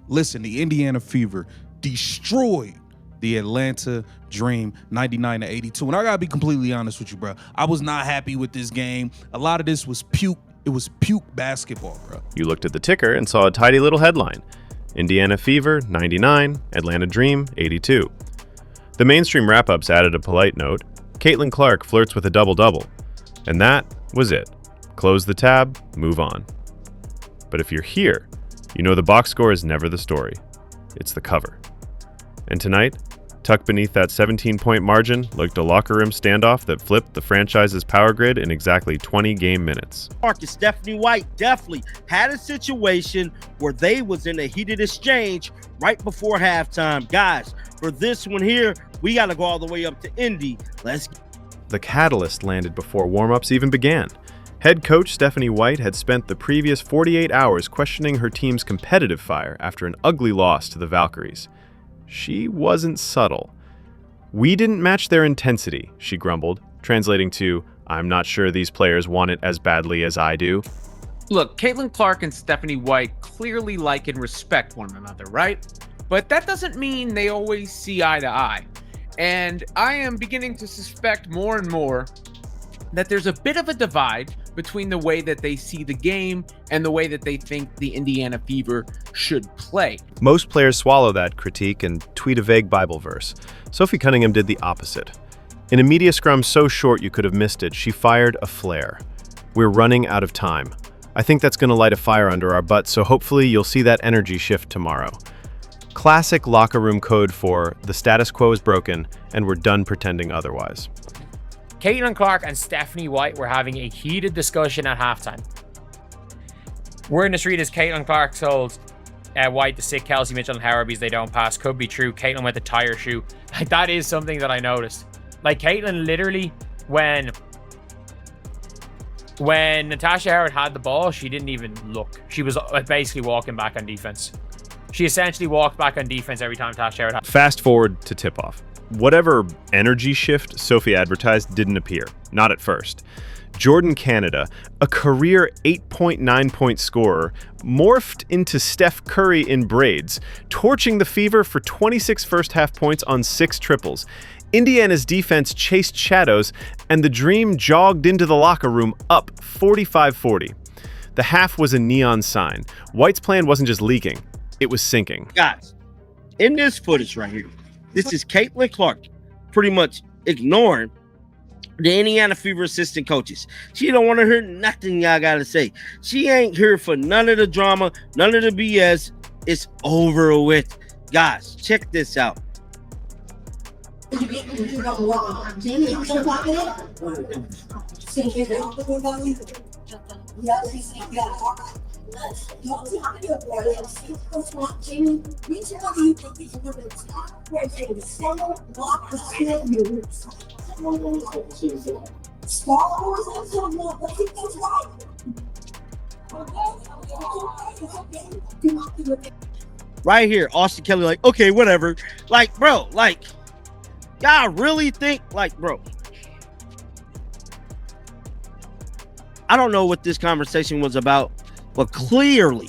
Listen, the Indiana Fever destroyed the Atlanta Dream 99-82. And I gotta be completely honest with you, bro. I was not happy with this game. A lot of this was puke. It was puke basketball, bro. You looked at the ticker and saw a tidy little headline. Indiana Fever 99, Atlanta Dream 82. The mainstream wrap-ups added a polite note. Caitlin Clark flirts with a double-double. And that was it. Close the tab, move on. But if you're here, you know the box score is never the story. It's the cover. And tonight, tucked beneath that 17-point margin, lurked a locker room standoff that flipped the franchise's power grid in exactly 20 game minutes. Marcus, Stephanie White definitely had a situation where they was in a heated exchange right before halftime. Guys, for this one here, we got to go all the way up to Indy. The catalyst landed before warm-ups even began. Head coach Stephanie White had spent the previous 48 hours questioning her team's competitive fire after an ugly loss to the Valkyries. She wasn't subtle. "We didn't match their intensity," she grumbled, translating to, "I'm not sure these players want it as badly as I do." Look, Caitlin Clark and Stephanie White clearly like and respect one another, right? But that doesn't mean they always see eye to eye. And I am beginning to suspect more and more that there's a bit of a divide between the way that they see the game and the way that they think the Indiana Fever should play. Most players swallow that critique and tweet a vague Bible verse. Sophie Cunningham did the opposite. In a media scrum so short you could have missed it, she fired a flare. "We're running out of time. I think that's going to light a fire under our butts, so hopefully you'll see that energy shift tomorrow." Classic locker room code for the status quo is broken and we're done pretending otherwise. Caitlin Clark and Stephanie White were having a heated discussion at halftime. We're in the street as Caitlin Clark told White to sit Kelsey Mitchell and Howard because they don't pass. Could be true. Caitlin went the tire shoe. Like, that is something that I noticed. Like, Caitlin literally, when Natasha Howard had the ball, she didn't even look. She was basically walking back on defense. She essentially walked back on defense every time Natasha Howard had. Fast forward to tip-off. Whatever energy shift Sophie advertised didn't appear, not at first. Jordan Canada, a career 8.9-point scorer, morphed into Steph Curry in braids, torching the Fever for 26 first-half points on 6 triples. Indiana's defense chased shadows, and the Dream jogged into the locker room up 45-40. The half was a neon sign. White's plan wasn't just leaking, it was sinking. Guys, in this footage right here, this is Caitlin Clark pretty much ignoring the Indiana Fever assistant coaches. She don't want to hear nothing y'all got to say. She ain't here for none of the drama, none of the BS. It's over with. Guys, check this out. Right here, Austin Kelly, like, okay, whatever. Like, bro, like, y'all really think, like, bro, I don't know what this conversation was about, but clearly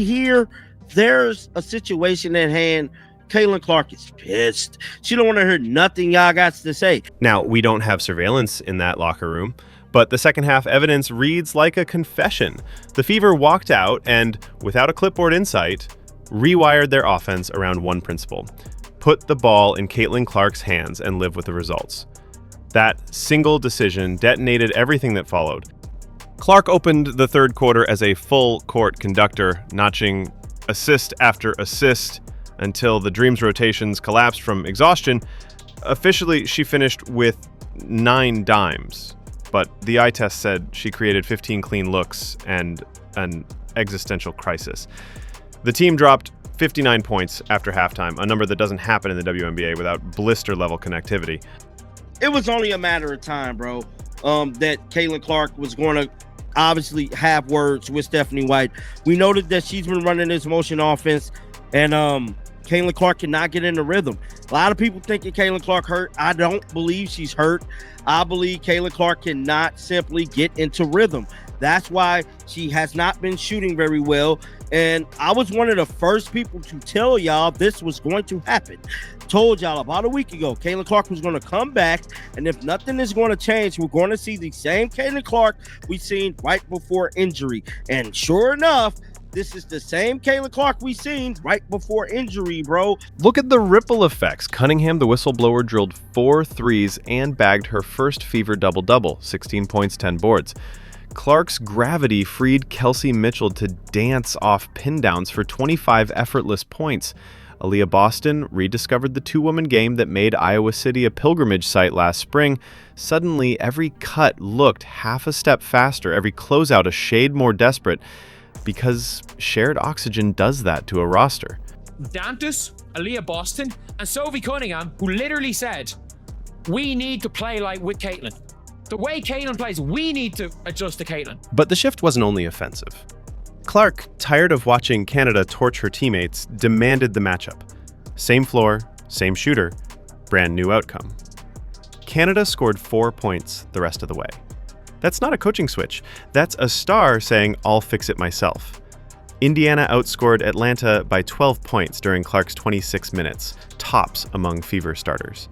here, there's a situation at hand. Caitlin Clark is pissed. She don't want to hear nothing y'all got to say. Now, we don't have surveillance in that locker room, but the second half evidence reads like a confession. The Fever walked out and, without a clipboard in sight, rewired their offense around one principle: put the ball in Caitlin Clark's hands and live with the results. That single decision detonated everything that followed. Clark opened the third quarter as a full-court conductor, notching assist after assist until the Dream's rotations collapsed from exhaustion. Officially, she finished with 9 dimes, but the eye test said she created 15 clean looks and an existential crisis. The team dropped 59 points after halftime, a number that doesn't happen in the WNBA without blister-level connectivity. It was only a matter of time, bro, that Caitlin Clark was going to obviously have words with Stephanie White. We noted that she's been running this motion offense, and Caitlin Clark cannot get in the rhythm. A lot of people thinking Caitlin Clark hurt. I don't believe she's hurt. I believe Caitlin Clark cannot simply get into rhythm. That's why she has not been shooting very well. And I was one of the first people to tell y'all this was going to happen. Told y'all about a week ago, Caitlin Clark was going to come back. And if nothing is going to change, we're going to see the same Caitlin Clark we seen right before injury. And sure enough, this is the same Caitlin Clark we seen right before injury, bro. Look at the ripple effects. Cunningham, the whistleblower, drilled 4 threes and bagged her first Fever double-double, 16 points, 10 boards. Clark's gravity freed Kelsey Mitchell to dance off pin downs for 25 effortless points. Aaliyah Boston rediscovered the two-woman game that made Iowa City a pilgrimage site last spring. Suddenly, every cut looked half a step faster, every closeout a shade more desperate, because shared oxygen does that to a roster. Dantus, Aaliyah Boston, and Sophie Cunningham, who literally said, we need to play like with Caitlin. The way Caitlin plays, we need to adjust to Caitlin. But the shift wasn't only offensive. Clark, tired of watching Canada torch her teammates, demanded the matchup. Same floor, same shooter, brand new outcome. Canada scored 4 points the rest of the way. That's not a coaching switch. That's a star saying, I'll fix it myself. Indiana outscored Atlanta by 12 points during Clark's 26 minutes, tops among Fever starters.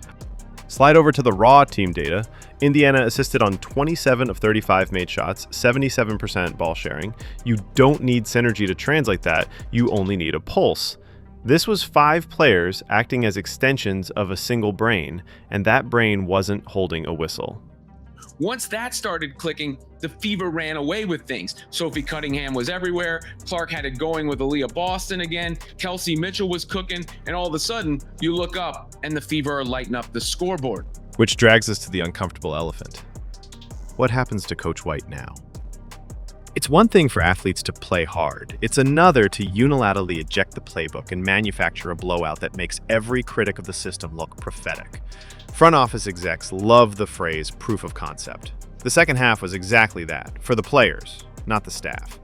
Slide over to the raw team data. Indiana assisted on 27 of 35 made shots, 77% ball sharing. You don't need synergy to translate that, you only need a pulse. This was 5 players acting as extensions of a single brain, and that brain wasn't holding a whistle. Once that started clicking, the Fever ran away with things. Sophie Cunningham was everywhere. Clark had it going with Aaliyah Boston again. Kelsey Mitchell was cooking. And all of a sudden, you look up and the Fever are lighting up the scoreboard. Which drags us to the uncomfortable elephant. What happens to Coach White now? It's one thing for athletes to play hard. It's another to unilaterally eject the playbook and manufacture a blowout that makes every critic of the system look prophetic. Front office execs love the phrase proof of concept. The second half was exactly that, for the players, not the staff.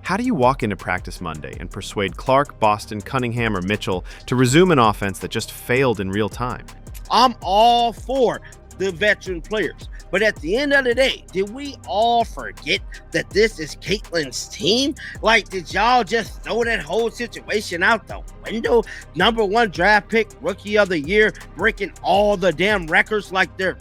How do you walk into practice Monday and persuade Clark, Boston, Cunningham, or Mitchell to resume an offense that just failed in real time? I'm all for the veteran players. But at the end of the day, did we all forget that this is Caitlin's team? Like, did y'all just throw that whole situation out the window? Number 1 draft pick, rookie of the year, breaking all the damn records like they're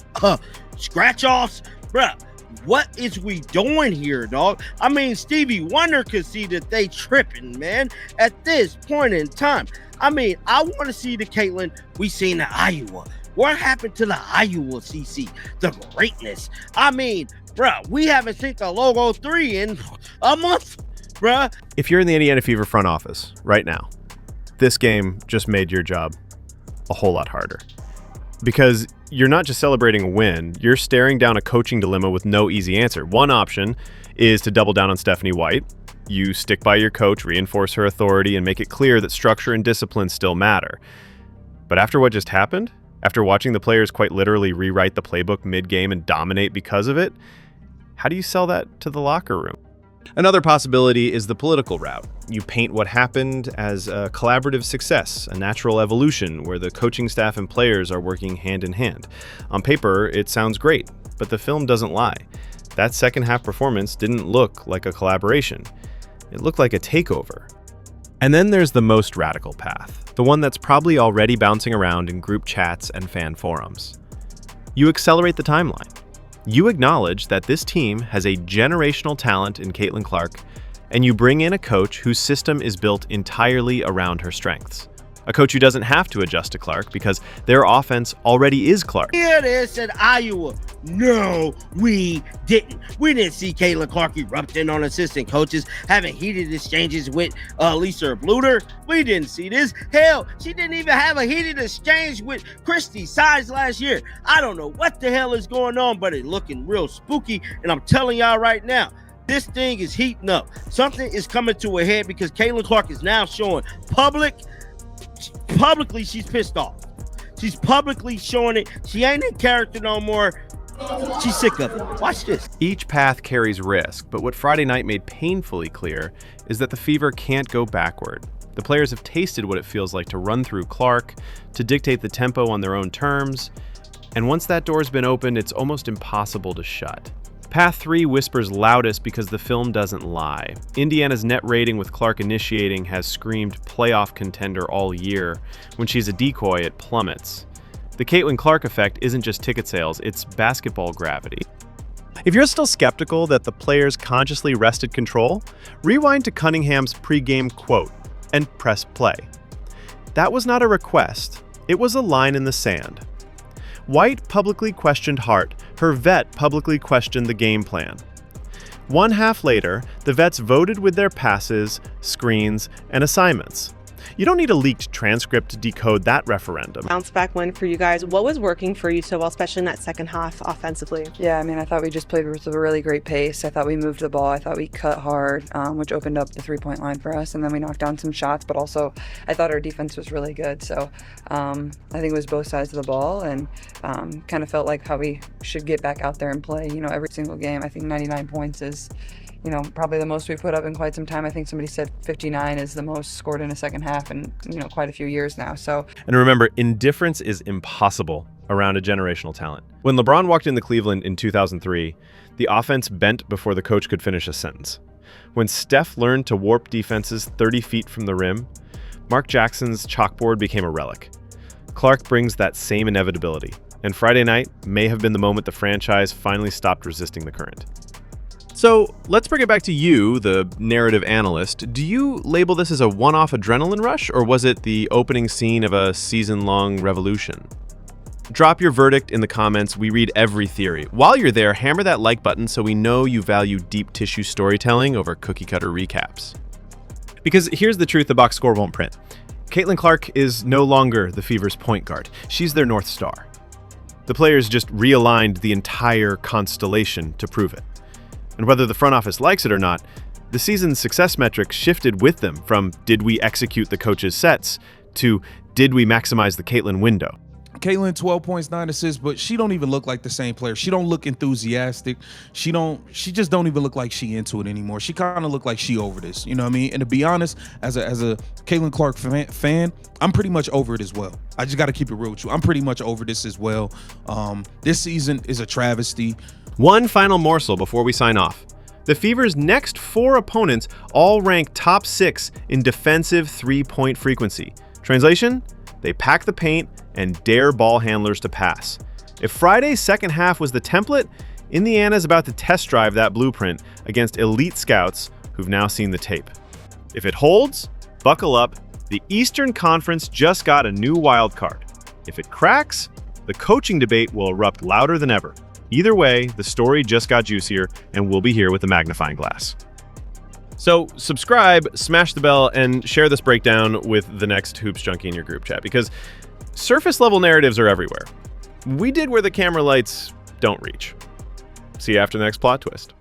scratch-offs? Bruh, what is we doing here, dog? I mean, Stevie Wonder could see that they tripping, man, at this point in time. I mean, I want to see the Caitlin we seen in Iowa. What happened to the Iowa CC? The greatness. I mean, bruh, we haven't seen the Logo 3 in a month, bruh. If you're in the Indiana Fever front office right now, this game just made your job a whole lot harder. Because you're not just celebrating a win, you're staring down a coaching dilemma with no easy answer. One option is to double down on Stephanie White. You stick by your coach, reinforce her authority, and make it clear that structure and discipline still matter. But after what just happened, after watching the players quite literally rewrite the playbook mid-game and dominate because of it, how do you sell that to the locker room? Another possibility is the political route. You paint what happened as a collaborative success, a natural evolution where the coaching staff and players are working hand in hand. On paper, it sounds great, but the film doesn't lie. That second half performance didn't look like a collaboration. It looked like a takeover. And then there's the most radical path, the one that's probably already bouncing around in group chats and fan forums. You accelerate the timeline. You acknowledge that this team has a generational talent in Caitlin Clark, and you bring in a coach whose system is built entirely around her strengths. A coach who doesn't have to adjust to Clark because their offense already is Clark. Here it is in Iowa. No, we didn't. We didn't see Caitlin Clark erupting on assistant coaches, having heated exchanges with Lisa Bluter. We didn't see this. Hell, she didn't even have a heated exchange with Christy Sides last year. I don't know what the hell is going on, but it's looking real spooky. And I'm telling y'all right now, this thing is heating up. Something is coming to a head because Caitlin Clark is now showing publicly she's pissed off. She's publicly showing it. She ain't in character no more. She's sick of it. Watch this. Each path carries risk, but what Friday night made painfully clear is that the Fever can't go backward. The players have tasted what it feels like to run through Clark, to dictate the tempo on their own terms, and once that door's been opened, it's almost impossible to shut. Path 3 whispers loudest because the film doesn't lie. Indiana's net rating with Clark initiating has screamed playoff contender all year. When she's a decoy, it plummets. The Caitlin Clark effect isn't just ticket sales, it's basketball gravity. If you're still skeptical that the players consciously wrested control, rewind to Cunningham's pre-game quote and press play. That was not a request, it was a line in the sand. White publicly questioned Hart, her vet publicly questioned the game plan. 1 half later, the vets voted with their passes, screens, and assignments. You don't need a leaked transcript to decode that referendum. Bounce back win for you guys. What was working for you so well, especially in that second half offensively? Yeah, I mean, I thought we just played with a really great pace. I thought we moved the ball. I thought we cut hard, which opened up the three-point line for us. And then we knocked down some shots, but also I thought our defense was really good. So I think it was both sides of the ball, and kind of felt like how we should get back out there and play, every single game. I think 99 points is, probably the most we've put up in quite some time. I think somebody said 59 is the most scored in a second half in, quite a few years now. So, and remember, indifference is impossible around a generational talent. When LeBron walked into Cleveland in 2003, the offense bent before the coach could finish a sentence. When Steph learned to warp defenses 30 feet from the rim, Mark Jackson's chalkboard became a relic. Clark brings that same inevitability, and Friday night may have been the moment the franchise finally stopped resisting the current. So let's bring it back to you, the narrative analyst. Do you label this as a one-off adrenaline rush, or was it the opening scene of a season-long revolution? Drop your verdict in the comments. We read every theory. While you're there, hammer that like button so we know you value deep tissue storytelling over cookie-cutter recaps. Because here's the truth the box score won't print. Caitlin Clark is no longer the Fever's point guard. She's their North Star. The players just realigned the entire constellation to prove it. And whether the front office likes it or not, the season's success metrics shifted with them from did we execute the coach's sets to did we maximize the Caitlin window. Caitlin, 12 points, 9 assists, but she don't even look like the same player. She don't look enthusiastic. She just don't even look like she into it anymore. She kind of look like she over this, you know what I mean? And to be honest, as a Caitlin Clark fan, I'm pretty much over it as well. I just got to keep it real with you. I'm pretty much over this as well. This season is a travesty. One final morsel before we sign off. The Fever's next 4 opponents all rank top 6 in defensive three-point frequency. Translation? They pack the paint and dare ball handlers to pass. If Friday's second half was the template, Indiana's about to test drive that blueprint against elite scouts who've now seen the tape. If it holds, buckle up. The Eastern Conference just got a new wild card. If it cracks, the coaching debate will erupt louder than ever. Either way, the story just got juicier, and we'll be here with a magnifying glass. So subscribe, smash the bell, and share this breakdown with the next Hoops Junkie in your group chat, because surface-level narratives are everywhere. We did where the camera lights don't reach. See you after the next plot twist.